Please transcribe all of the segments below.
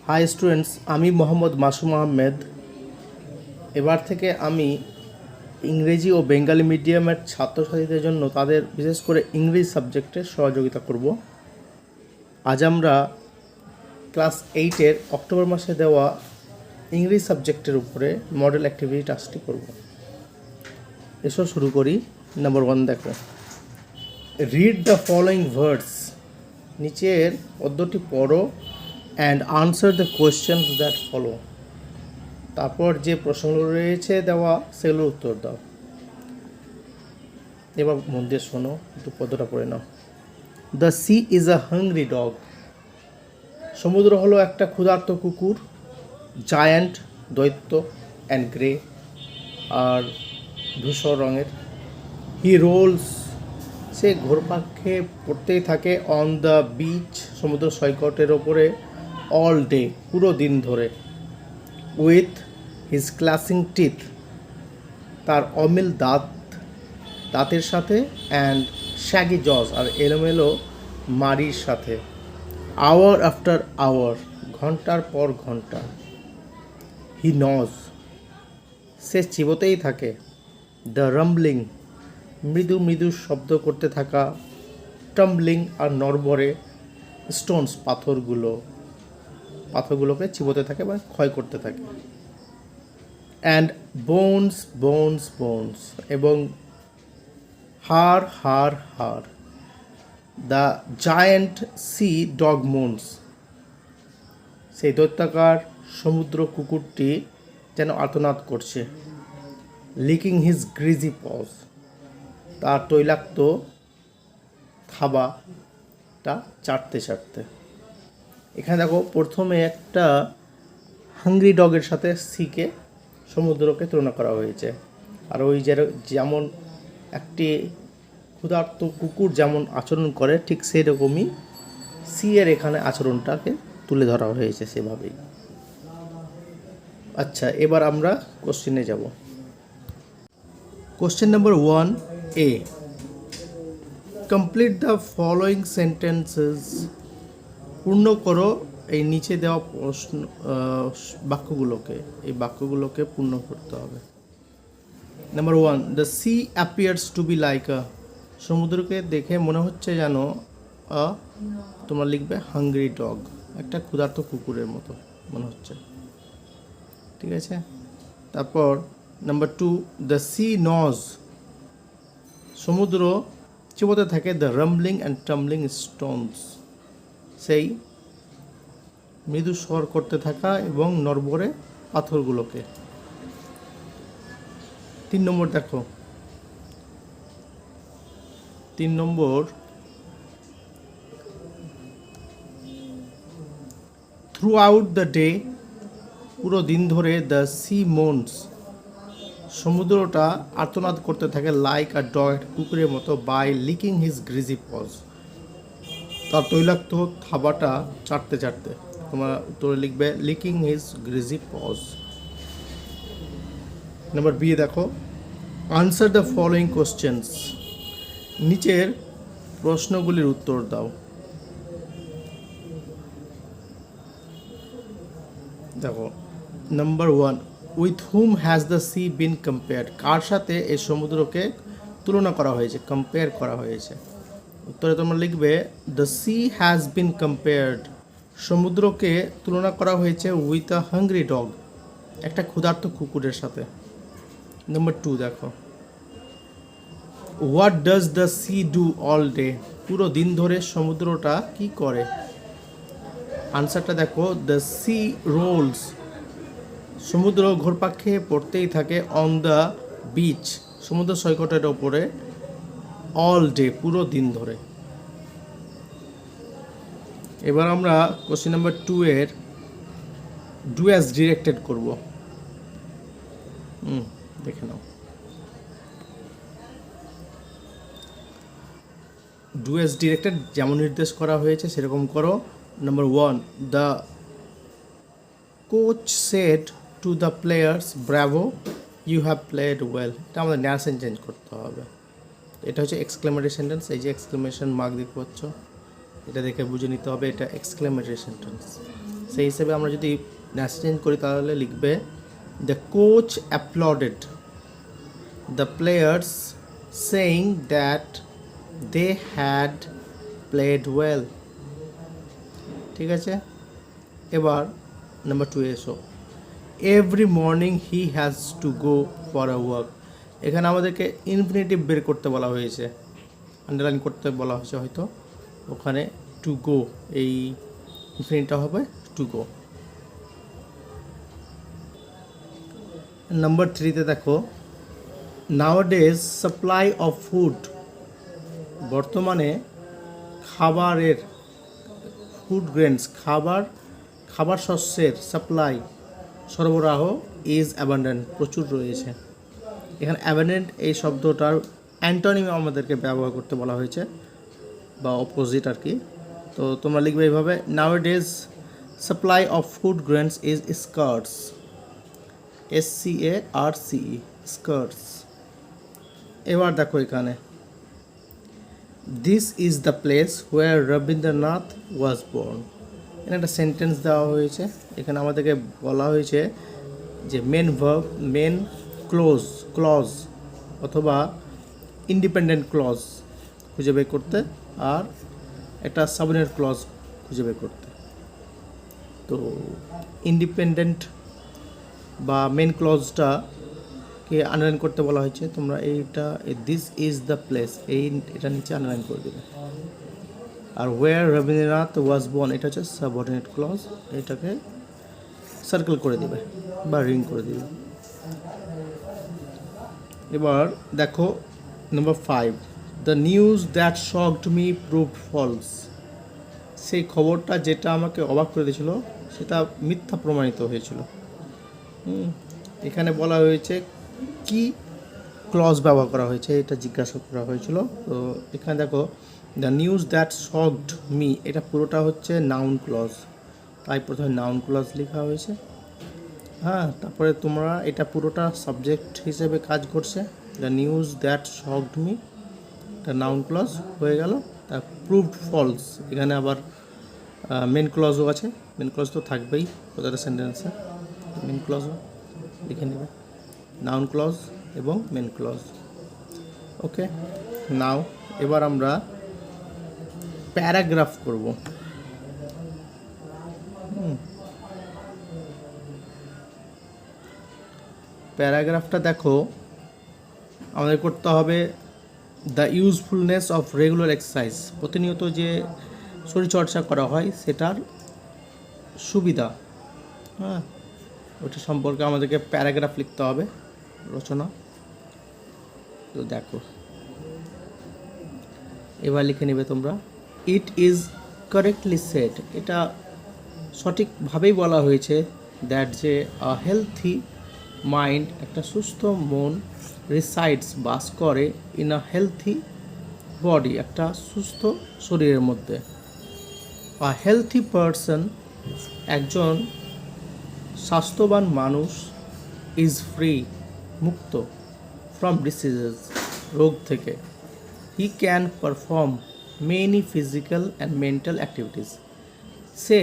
High students, আমি মোহাম্মদ মাসুম আহমেদ। এবার থেকে আমি ইংরেজি ও বেঙ্গলি মিডিয়ামের ছাত্রছাত্রীদের জন্য তাদের বিশেষ করে ইংরেজি সাবজেক্টে সহযোগিতা করব। আজ আমরা ক্লাস 8-এর অক্টোবর মাসে দেওয়া ইংরেজি সাবজেক্টের উপরে মডেল অ্যাক্টিভিটি টাস্কটি করব। এসো শুরু করি। নাম্বার 1 দেখো, রিড দ্য ফলোয়িং ওয়ার্ডস। নিচের পদ্যটি পড়ো and answer the questions that follow. তারপর যে প্রশ্নগুলো রয়েছে দেওয়া সেগুলোর উত্তর দাও। এবার মন দিয়ে শোনো, একটু পদ্যটা পড়ে নাও। The sea is a hungry dog. সমুদ্র হলো একটা ক্ষুধার্ত কুকুর। জায়ান্ট দৈত্য অ্যান্ড গ্রে আর ধূসর রঙের। হি রোলস, সে ঘোরপাকে পড়তেই থাকে অন দ্য বিচ, সমুদ্র সৈকতের ওপরে, অল ডে, পুরো দিন ধরে। উইথ হিজ ক্লাসিং টিথ, তার অমিল দাঁতের সাথে, অ্যান্ড শ্যাগি জজ, আর এলোমেলো মাড়ির সাথে। আওয়ার আফটার আওয়ার, ঘন্টার পর ঘন্টা। হি নজ, সে চিবোতেই থাকে। দ্য রাম্বলিং, মৃদু মৃদু শব্দ করতে থাকা। টাম্বলিং, আর নড়বড়ে। স্টোনস, পাথরগুলোকে চিবোতে থাকে বা ক্ষয় করতে থাকে। অ্যান্ড বোনস বোনস বোনস, এবং হাড়। দ্য জায়ান্ট সি ডগ মোনস, সেই দৈত্যাকার সমুদ্র কুকুরটি যেন আর্তনাদ করছে। লিকিং হিজ গ্রিজি পজ, তার তৈলাক্ত থাবাটা চাটতে। এখানে দেখো, প্রথমে একটা হাংরি ডগের সাথে সিকে, সমুদ্রকে তুলনা করা হয়েছে। আর ওই যেমন একটি ক্ষুধার্ত কুকুর যেমন আচরণ করে, ঠিক সেই রকমই সি এর এখানে আচরণটাকে তুলে ধরা হয়েছে সেভাবেই। আচ্ছা, এবার আমরা কোশ্চেনে যাব। Question number 1A, complete the following sentences. পূর্ণ করো এই নিচে দেওয়া বাক্যগুলোকে পূর্ণ করতে হবে। Number 1, the sea appears to be like a. সমুদ্রকে দেখে মনে হচ্ছে যেন তোমরা লিখবে হাংরি ডগ, একটা ক্ষুধার্ত কুকুরের মতো মনে হচ্ছে। ঠিক আছে। তারপর নাম্বার 2, দ্য সি নজ, সমুদ্র চিবোতে থাকে। The rumbling and tumbling Stones, সেই মৃদু স্বর করতে থাকা এবং নড়বড়ে পাথরগুলোকে। 3 নম্বর দেখো, 3 নম্বর, থ্রু আউট দ্য ডে, পুরো দিন ধরে। দ্য সি মোনস, সমুদ্রটা আর্তনাদ করতে থাকে। লাইক আর ডগ, কুকুরের মতো। By licking his greasy paws, তার তৈলাক্ত থাবাটা চাটতে। তোমরা উত্তরে লিখবে licking his greasy paws. Number B দেখো, আনসার দ্য ফলোয়িং কোশ্চেন্স। নিচের প্রশ্নগুলির উত্তর দাও। দেখো, number 1, with whom has the sea been compared. কার সাথে এই সমুদ্রকে তুলনা করা হয়েছে, কম্পেয়ার করা হয়েছে। উত্তরে তোমরা লিখবে the sea has been compared, সমুদ্রকে তুলনা করা হয়েছে উইথ আ হাংরি ডগ, একটা ক্ষুধার্ত কুকুরের সাথে। নাম্বার 2 দেখো, what does the sea do all day. পুরো দিন ধরে সমুদ্রটা কি করে। আনসারটা দেখো, দ্য সি রোলস, সমুদ্র ঘোরপাক খেয়ে পড়তেই থাকে। অন দ্য বিচ, সমুদ্র সৈকতের ওপরে। অল ডে, পুরো দিন ধরে। এবার আমরা কোশ্চেন নাম্বার 2 এর ডু অ্যাজ ডিরেক্টেড করব। দেখে নাও, ডু অ্যাজ ডিরেক্টেড যেমন নির্দেশ করা হয়েছে সেরকম করো। Number 1, the coach said to the players, bravo, you have played well. এটা আমাদের ন্যারেশন চেঞ্জ করতে হবে। এটা হচ্ছে এক্সক্লেমেটরি সেন্টেন্স। এই যে এক্সক্লেমেশন মার্ক দেখতে পাচ্ছ, এটা দেখে বুঝে নিতে হবে এটা এক্সক্লেমেটরি সেন্টেন্স। সেই হিসেবে আমরা যদি চেঞ্জ করি তাহলে লিখবে the coach applauded the players saying that they had played well. ঠিক আছে, এবার নাম্বার 2 এসো। Every morning he has to go for a work. এখানে আমাদেরকে ইনফিনিটিভ বের করতে বলা হয়েছে, আন্ডারলাইন করতে বলা হয়েছে, হয়তো ওখানে টু গো, এই ইনফিনিটটা হবে টু গো। নাম্বার 3তে দেখো, নাওয়াডেজ সাপ্লাই অফ ফুড, বর্তমানে খাবারের, ফুড গ্রেনস, খাবার শস্যের সাপ্লাই, সরবরাহ, ইজ অ্যাবান্ডেন্ট, প্রচুর রয়েছে। এখানে অ্যাবান্ডেন্ট এই শব্দটার অ্যান্টোনিম আমাদেরকে ব্যবহার করতে বলা হয়েছে, বা অপোজিট আর কি। তো তোমরা লিখবে এইভাবে, নাওয়াডেজ supply of food grains is skirts, SCARCE, skirts. এবার দেখো এখানে, this is the place where Rabindranath was born. এখানে একটা সেন্টেন্স দেওয়া হয়েছে, এখানে আমাদেরকে বলা হয়েছে যে মেন ক্লজ অথবা ইন্ডিপেন্ডেন্ট ক্লজ খুঁজে বের করতে, আর একটা সাবঅর্ডিনেট ক্লজ খুঁজে বের করতে। তো ইন্ডিপেন্ডেন্ট বা মেন ক্লজটাকে আন্ডারলাইন করতে বলা হয়েছে। তোমরা এইটা, দিস ইজ দ্য প্লেস, এটা নিচে আন্ডারলাইন করে দেবে। আর ওয়ার রবীন্দ্রনাথ ওয়াজ বর্ন, এটা হচ্ছে সাবঅর্ডিনেট ক্লজ, এটাকে সার্কেল করে দেবে বা রিং করে দেবে। এবার দেখো number 5, the news that shocked me proved false. সেই খবরটা যেটা আমাকে অবাক করে দিয়েছিল সেটা মিথ্যা প্রমাণিত হয়েছিল। এখানে বলা হয়েছে কি ক্লজ ব্যবহার করা হয়েছে, এটা জিজ্ঞাসা করা হয়েছিল। তো এখানে দেখো, the news that shocked me, এটা পুরোটা হচ্ছে নাউন ক্লজ, তাই প্রথমে নাউন ক্লজ লেখা হয়েছে। হ্যাঁ, তারপরে তোমরা এটা পুরোটা সাবজেক্ট হিসেবে কাজ করছে। The news that shocked me, এটা নাউন ক্লজ হয়ে গেল। তার প্রুভড ফলস, এখানে আবার মেন ক্লজও আছে, মেন ক্লজ তো থাকবেই প্রত্যেকটা সেন্টেন্সে, মেন ক্লজও লিখে নেবে, নাউন ক্লজ এবং মেন ক্লজ। ওকে, নাও এবার আমরা প্যারাগ্রাফ করব। প্যারাগ্রাফটা দেখো, আমাদের করতে হবে the usefulness of regular exercise, প্রতিনিয়ত যে শরীরচর্চা করা হয় সেটার সুবিধা, হ্যাঁ, ওটা সম্পর্কে আমাদেরকে প্যারাগ্রাফ লিখতে হবে, রচনা। তো দেখো এবার লিখে নেবে তোমরা, ইট ইজ কারেক্টলি সেড, এটা সঠিকভাবেই বলা হয়েছে, দ্যাট যে আ হেলথি মাইন্ড, একটা সুস্থ মন, রিসাইডস বাস করে, ইন আ হেলথি বডি, একটা সুস্থ শরীরের মধ্যে। আ হেলথি পারসন, একজন স্বাস্থ্যবান মানুষ, ইজ ফ্রি, মুক্ত, ফ্রম ডিসিজেস, রোগ থেকে। He can perform many physical and mental activities, সে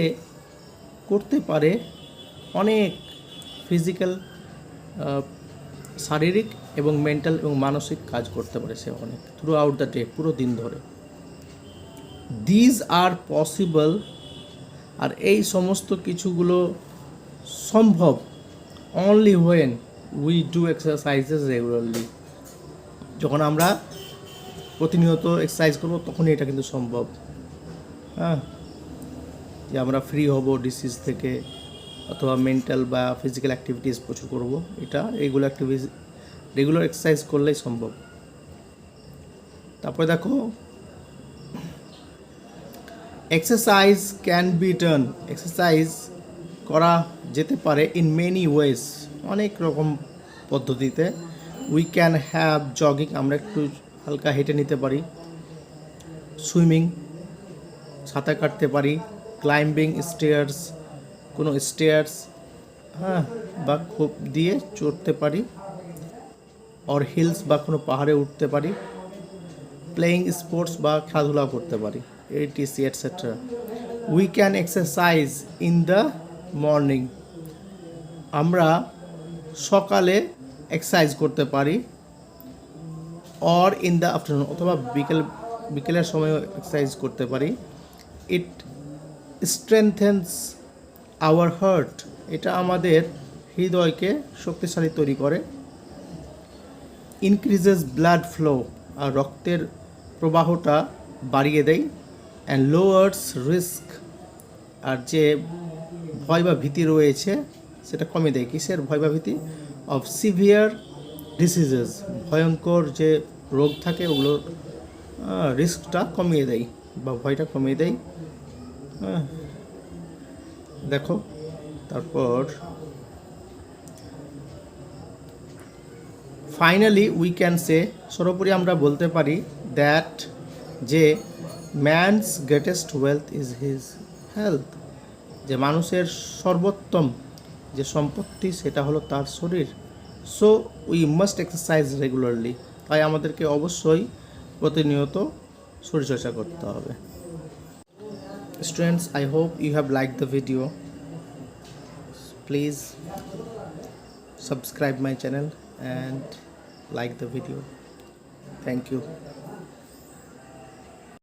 করতে পারে অনেক ফিজিক্যাল, শারীরিক এবং মেন্টাল এবং মানসিক কাজ করতে পারে সে অনেক, থ্রু আউট দ্য ডে, পুরো দিন ধরে। দিজ আর পসিবল, আর এই সমস্ত কিছুগুলো সম্ভব, only when we do exercises regularly, যখন আমরা প্রতিনিয়ত এক্সারসাইজ করবো তখনই এটা কিন্তু সম্ভব। হ্যাঁ, যে আমরা ফ্রি হব ডিসিজ থেকে, অথবা মেন্টাল বা ফিজিক্যাল অ্যাক্টিভিটিস প্রচুর করব, এটা রেগুলার এক্সারসাইজ করলেই সম্ভব। তারপরে দেখো, exercise can be done, exercise করা যেতে পারে ইন মেনি ওয়েজ, অনেক রকম পদ্ধতিতে। উই ক্যান হ্যাভ জগিং, আমরা একটু হালকা হেঁটে নিতে পারি, সুইমিং, সাঁতার কাটতে পারি, ক্লাইম্বিং স্টেয়ার্স, কোনো স্টেয়ার্স, হ্যাঁ, বা খোপ দিয়ে চড়তে পারি, অর হিলস, বা কোনো পাহাড়ে উঠতে পারি, প্লেয়িং স্পোর্টস, বা খেলাধুলা করতে পারি, etc etc. We can exercise in the morning, আমরা সকালে এক্সারসাইজ করতে পারি, অর ইন দ্য আফটারনুন, অথবা বিকেলের সময় এক্সারসাইজ করতে পারি। ইট স্ট্রেংথেন্স আওয়ার হার্ট, এটা আমাদের হৃদয়কে শক্তিশালী তৈরি করে। ইনক্রিজেস ব্লাড ফ্লো, আর রক্তের প্রবাহটা বাড়িয়ে দেয়। অ্যান্ড লোয়ার্স রিস্ক, আর যে ভয় বা ভীতি রয়েছে সেটা কমিয়ে দেয়। কিসের ভয় বা ভীতি? অফ সিভিয়ার ডিসিজেস, ভয়ঙ্কর যে রোগ থাকে ওগুলোর রিস্কটা কমিয়ে দেয় বা ভয়টা কমিয়ে দেয়। দেখো তারপর ফাইনালি উই ক্যান সে, সর্বোপরি আমরা বলতে পারি দ্যাট যে man's greatest wealth is his health, যে মানুষের সর্বোত্তম যে সম্পত্তি সেটা হলো তার শরীর। So we must exercise regularly, তাই আমাদেরকে অবশ্যই প্রতিনিয়ত শরীরচর্চা করতে হবে। Students, I hope you have like the video. Please subscribe my channel and like the video. Thank you.